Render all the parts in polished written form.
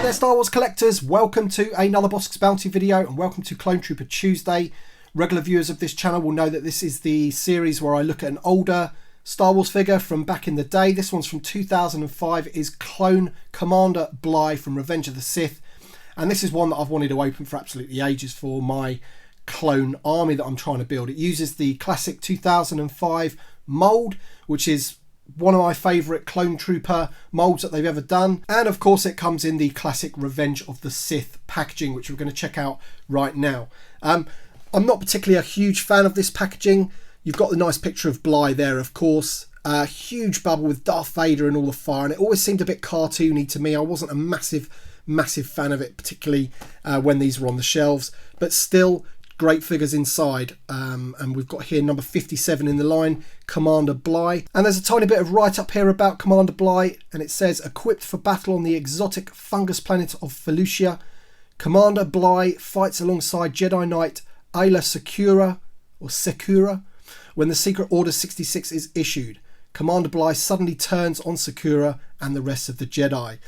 Hi there Star Wars collectors, welcome to another Bossk's Bounty video and welcome to Clone Trooper Tuesday. Regular viewers of this channel will know that this is the series where I look at an older Star Wars figure from back in the day. This one's from 2005, it is Clone Commander Bly from Revenge of the Sith. And this is one that I've wanted to open for absolutely ages for my clone army that I'm trying to build. It uses the classic 2005 mould, which is one of my favourite Clone Trooper moulds that they've ever done. And of course it comes in the classic Revenge of the Sith packaging, which we're going to check out right now. I'm not particularly a huge fan of this packaging. You've got the nice picture of Bly there, of course. A huge bubble with Darth Vader and all the fire, and it always seemed a bit cartoony to me. I wasn't a massive fan of it, particularly when these were on the shelves, but still great figures inside. And we've got here number 57 in the line, Commander Bly. And there's a tiny bit of write-up here about Commander Bly, and it says, equipped for battle on the exotic fungus planet of Felucia, Commander Bly fights alongside Jedi Knight Ayla Secura when the Secret Order 66 is issued. Commander Bly suddenly turns on Secura and the rest of the Jedi.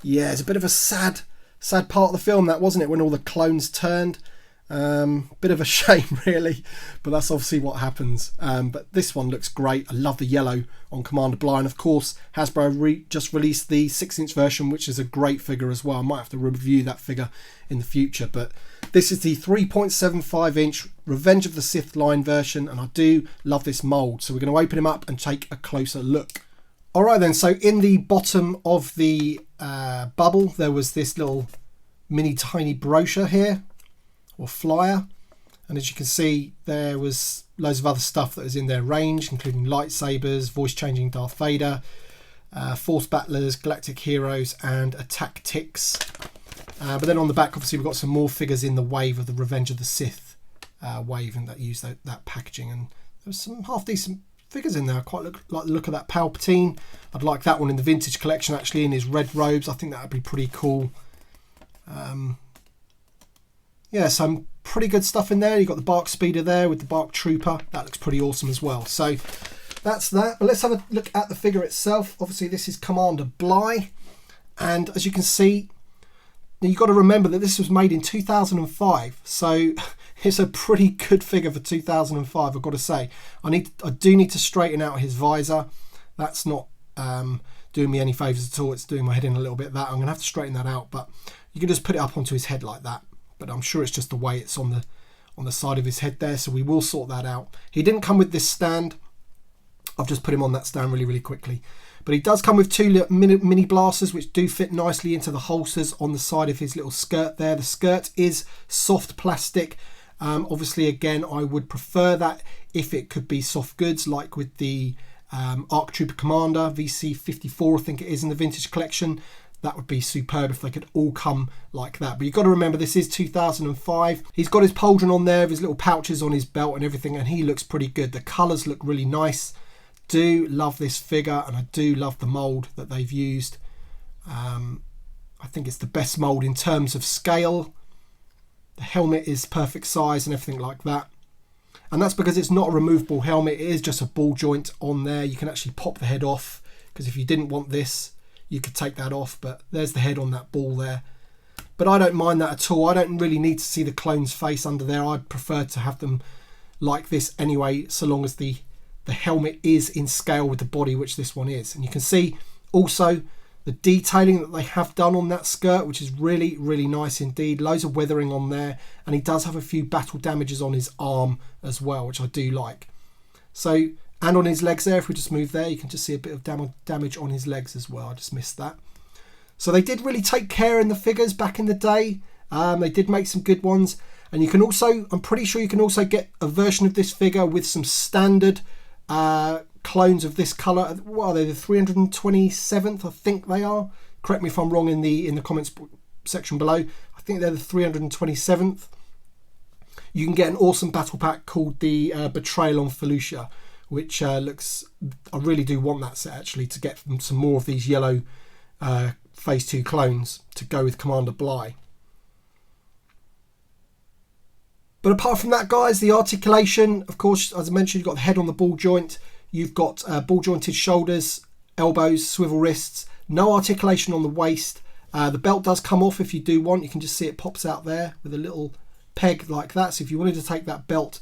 Yeah, it's a bit of a sad part of the film, that, wasn't it, when all the clones turned? Bit of a shame really, but that's obviously what happens. But this one looks great. I love the yellow on Commander Bly, and of course Hasbro just released the 6-inch version, which is a great figure as well. I might have to review that figure in the future, but this is the 3.75-inch Revenge of the Sith line version, and I do love this mould, so we're going to open him up and take a closer look. Alright then, so in the bottom of the bubble there was this little mini tiny brochure here, or flyer, and as you can see there was loads of other stuff that was in their range, including lightsabers, voice changing Darth Vader, Force Battlers, Galactic Heroes and Tactics. But then on the back obviously we've got some more figures in the wave of the Revenge of the Sith wave, and that used that packaging, and there's some half decent figures in there. I quite like the look of that Palpatine. I'd like that one in the vintage collection actually, in his red robes. I think that would be pretty cool. Yeah, some pretty good stuff in there. You've got the Bark Speeder there with the Bark Trooper. That looks pretty awesome as well. So that's that. But let's have a look at the figure itself. Obviously, this is Commander Bly. And as you can see, you've got to remember that this was made in 2005. So it's a pretty good figure for 2005, I've got to say. I do need to straighten out his visor. That's not doing me any favours at all. It's doing my head in a little bit. I'm going to have to straighten that out. But you can just put it up onto his head like that. But I'm sure it's just the way it's on the side of his head there, so we will sort that out. He didn't come with this stand. I've just put him on that stand really quickly. But he does come with two little mini blasters, which do fit nicely into the holsters on the side of his little skirt there. The skirt is soft plastic. Obviously, again, I would prefer that if it could be soft goods, like with the ARC Trooper Commander VC54, I think it is, in the vintage collection. That would be superb if they could all come like that. But you've got to remember, this is 2005. He's got his pauldron on there, with his little pouches on his belt and everything, and he looks pretty good. The colours look really nice. Do love this figure, and I do love the mould that they've used. I think it's the best mould in terms of scale. The helmet is perfect size and everything like that. And that's because it's not a removable helmet. It is just a ball joint on there. You can actually pop the head off, because if you didn't want this, you could take that off, but there's the head on that ball there. But I don't mind that at all. I don't really need to see the clone's face under there. I'd prefer to have them like this anyway, so long as the helmet is in scale with the body, which this one is. And you can see also the detailing that they have done on that skirt, which is really nice indeed. Loads of weathering on there, and he does have a few battle damages on his arm as well, which I do like. So, and on his legs there, if we just move there, you can just see a bit of damage on his legs as well. I just missed that. So they did really take care in the figures back in the day. They did make some good ones. And you can also, I'm pretty sure you can also get a version of this figure with some standard clones of this colour. What are they, the 327th? I think they are. Correct me if I'm wrong in the comments section below. I think they're the 327th. You can get an awesome battle pack called the Betrayal on Felucia, which looks, I really do want that set actually, to get some more of these yellow phase 2 clones to go with Commander Bly. But apart from that, guys, the articulation, of course, as I mentioned, you've got the head on the ball joint, you've got ball jointed shoulders, elbows, swivel wrists, no articulation on the waist, The belt does come off if you do want. You can just see it pops out there with a little peg like that. So if you wanted to take that belt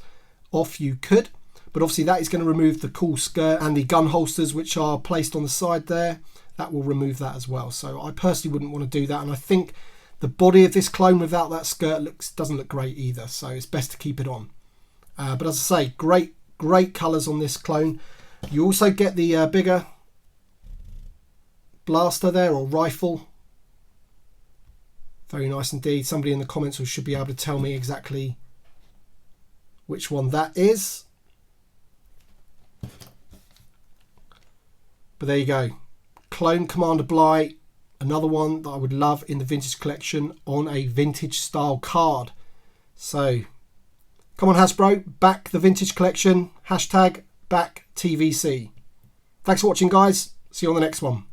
off, you could. But obviously that is going to remove the cool skirt and the gun holsters which are placed on the side there. That will remove that as well. So I personally wouldn't want to do that. And I think the body of this clone without that skirt doesn't look great either. So it's best to keep it on. But as I say, great colours on this clone. You also get the bigger blaster there, or rifle. Very nice indeed. Somebody in the comments should be able to tell me exactly which one that is. But there you go. Clone Commander Bly. Another one that I would love in the vintage collection on a vintage style card. So, come on Hasbro, back the vintage collection. #BackTVC. Thanks for watching, guys. See you on the next one.